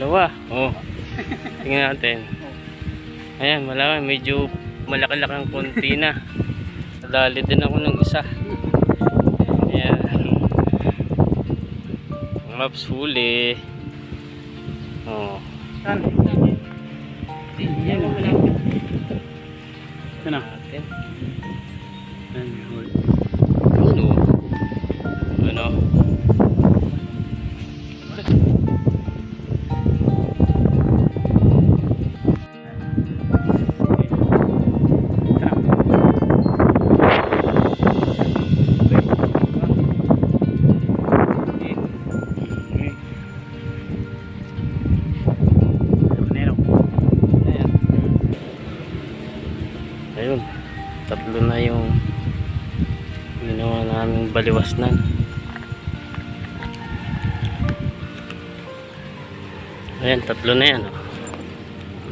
Dalawa. Oh. Tingnan natin. Ayan, malaman. Medyo malaki-laki ang konti na. Nadali din ako ng isa. Ayan. Maps huli. Oh. Ano? Ano? Ano? Ano? Ayun, tatlo na yung ginawa naming baliwasnan. Ayan, tatlo na yan.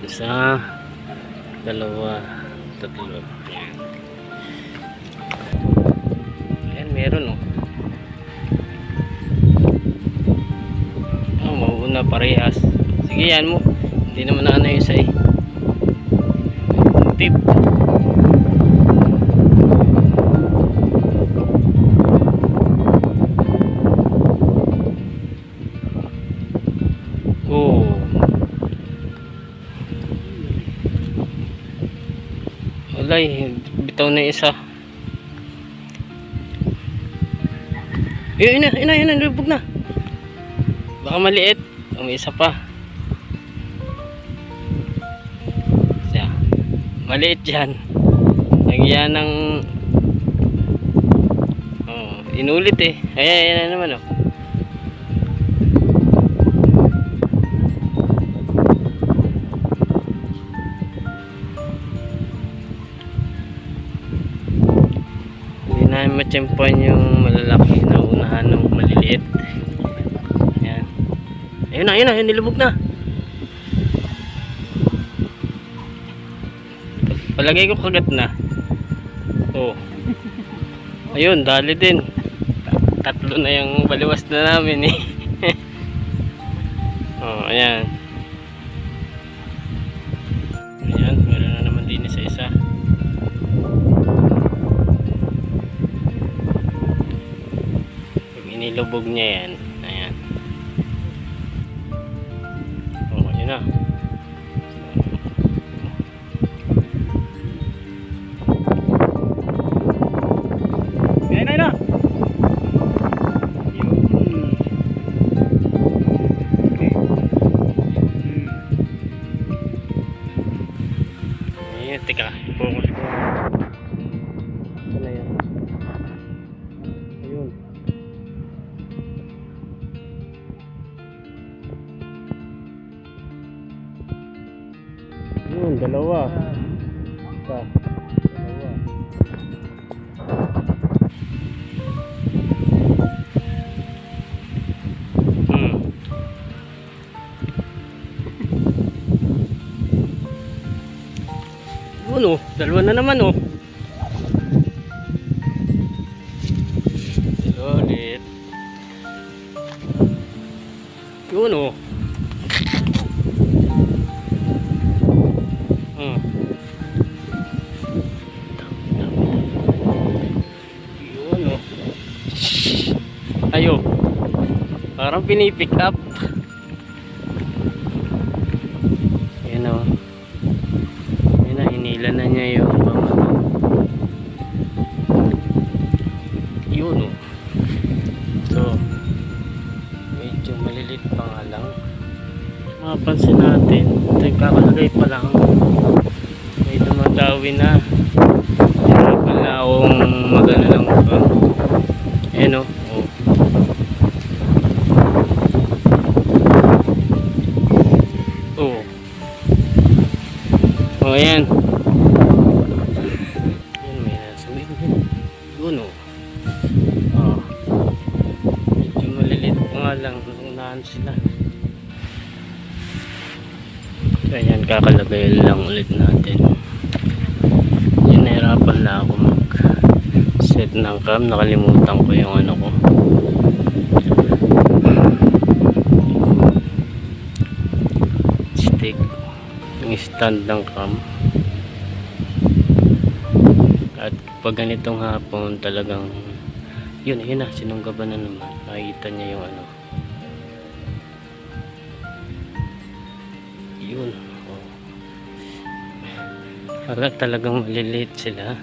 Isa, dalawa, tatlo. Ayan, meron oh, mauuna parehas. Sige, yan mo. Hindi naman na ano yung isa eh. Tip. Oh. Walay, bitaw na isa. Ina, lubog na. Baka maliit. May isa pa. Siya. Maliit yan. Nagyan ng inulit eh. Ayan na naman oh. Namin matsyempoan yung malalaki na unahan ng maliliit. Ayan. Ayun na, nilubog na. Palagay ko kagat na. Oh. Ayun, dali din. Tatlo na yung baliwas na namin eh. Oh, ayan. Ayan, meron na naman din isa-isa. Nilubog niya yan. Ayan. Oh, yun na. Ayan na. Okay. Ayan, teka. Focus ko. Ano yan? Ayun. Yun, dalawa. Isa. Dalawa. Yun oh, dalawa na naman oh. Dalawa ulit. Yun oh. Ayo, parang pinipick up. Yan o. Yan na, hinila na niya yung mga yun o. So, medyo malilit pa nga lang. Mapansin natin, ito yung kakalagay pa lang. May dumadawi na. Yan pala akong magana lang ito. Ayan o. Oh, ayan. Ayan, may nasumin. Yun, oh. Oh. Medyo malilit pa nga lang. Unahan sila. Ayan, kakalagay lang ulit natin. Yun, nahirapan na ako mag-set ng cam. Nakalimutan ko yung ano ko. stand ng cam. At pag ganitong hapon talagang yun na, sinunggaban na naman. Nakikita niya yung ano. Yun. Oh. Para talagang maliliit sila.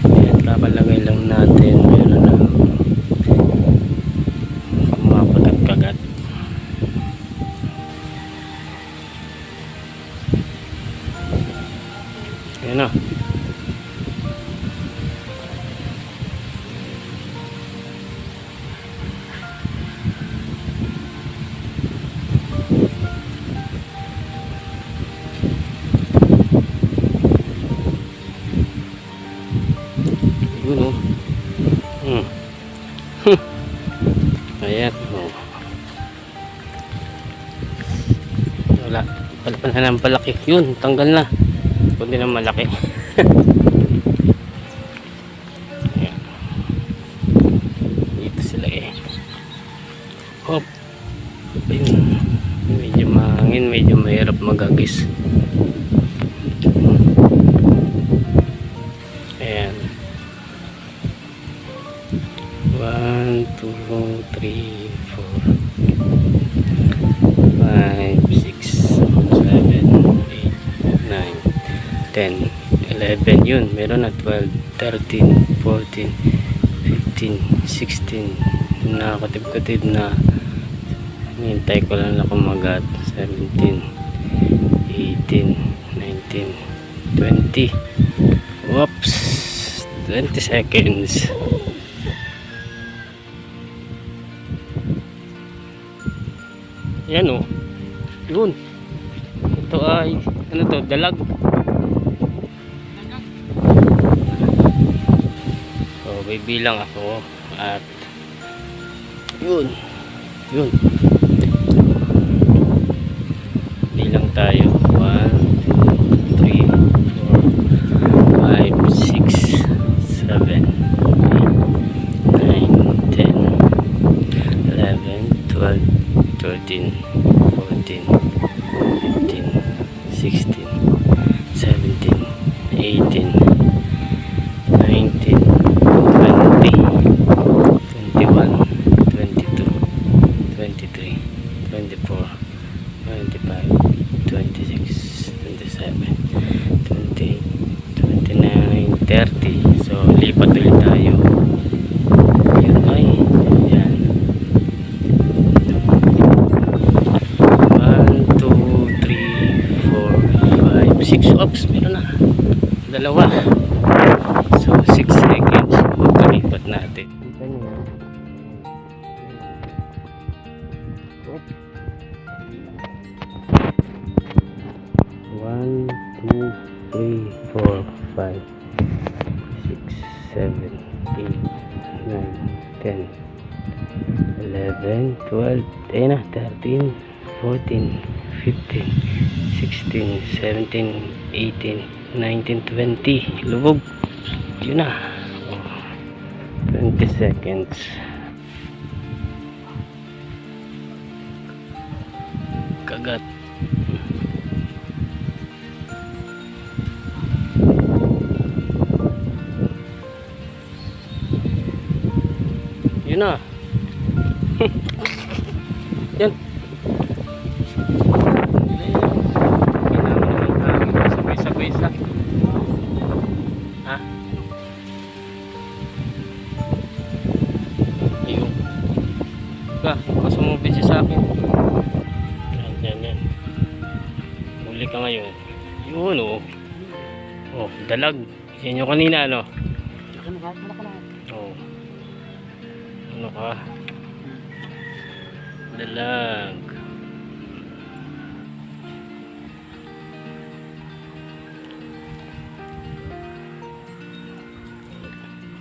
Ayan, kapalagay lang natin. Meron na kumapagat-kagat. Ayan na. Yun o. Ayan. Oh. Wala. Palapan na ng palaki. Yun. Tanggal na. Kundi na malaki. Ayan. Dito sila eh. Hop. Ayun. Medyo mahangin. Medyo mahirap magagis. Ayan. 1, 2, 3, 4, 5, 6, 7, 8, 9, 10, 11. Yun, meron na 12, 13, 14, 15, 16. Nakakatib-katib na. Hintay ko lang na kumagat. 17, 18, 19, 20. Whoops! 20 seconds. Yan o. Yun. Ito ay, ano to, dalag. So, bibilang ako. At, yun. Yun. Bilang tayo. 1, 2, 3, 4, 5, 6, 7, 8, 9, 10, 11, 12, 13, 14, 15, 16, 17, 18, 19, 20, 21, 22, 23, 24, 25, 26, 27, 28, 29, 30. So, lipat ulit tayo. Yun ay, yan. 6 ops, meron na dalawa. So 6 seconds pagkalipat natin. Kita nyo yan. 1, 2, 3, 4, 5, 6, 7, 8, 9, 10, 11, 12, ayun na, 13, 14, 15, 16, 17, 18, 19, 20. Lubog. Yun na. 20 seconds. Kagat. Yun na. Yan. Sabay-sabay. Ha? Ayun. Ka, masumubid siya sa akin. Yan. Huli ka ngayon. Yun oh. Oh, dalag. Yan yung kanina ano? Oh. Ano ka? Dalag.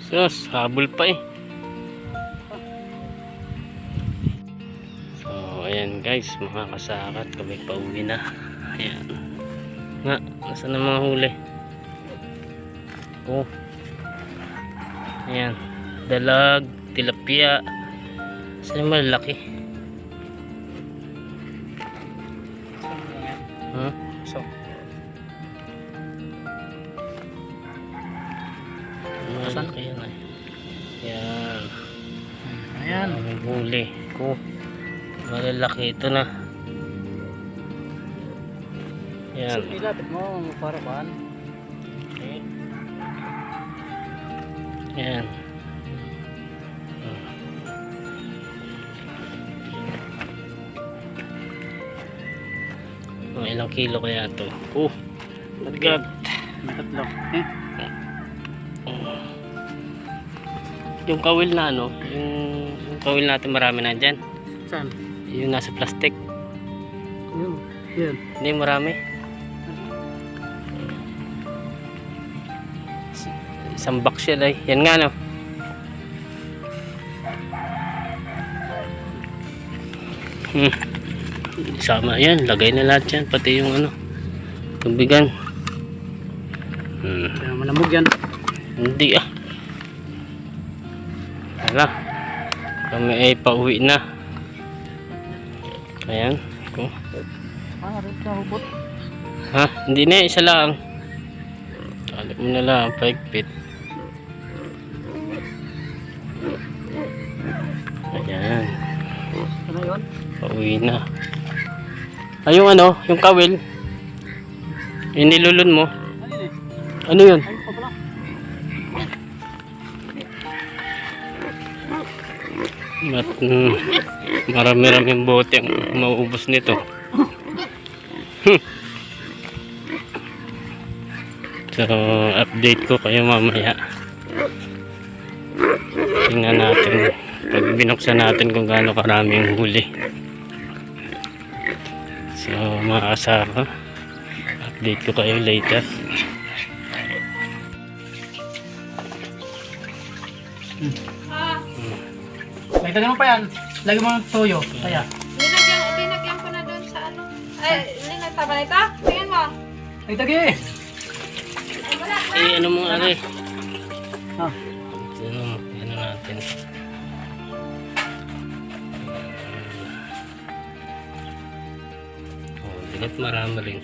Sus, habol pa eh. So, ayan guys, mga kasakat, kami pauwi na. Ayan. Nga, nasaan ang mga huli? Oh. Ayan. Dalag, tilapia. Saan yung malaki? Huh? So, Malaki yan eh. Ayan. ayan. May huli. Oh. Malalaki ito na. Ayan. So, ilapit mo para kuhan. Okay. Ayan. Mga ilang kilo kaya ito? Oh, mabigat. May tatlo. Yung kawil na ano, yung kawil natin marami na dyan. Saan? Yung nasa plastic. Yan. Hindi marami. Isang box yan ay. Yan nga no. Sama yan. Lagay na lahat yan. Pati yung ano. Tubigan. Kaya malamog yan. Hindi ah. Hala. Kami ay pauwi na. Ayan. Oh. Rin ka hubot. Ha? Hindi na. Isa lang. Tali mo na lang. Paigpit. Ayan. Ano yun? Pauwi na. Ay, yung ano, yung kawil. Yung nilulun mo. Ano yun eh? Ano yun? Ayun pa pala. Marami-raming bote ang mauubos nito. So, update ko kayo mamaya. Tingnan natin. Pag binuksan natin kung gaano karaming huli. So, makakasama. Update ko kayo later. Lagyan mo pa yan. Lagyan mo ng toyo. Kaya. Linagyan ko na doon sa ano. Ay, linagtaba na ito? Tingnan mo. Ay, tagi! Ay, wala. Ano mo ari? Ah. Ano natin? Oh, bigat marami rin.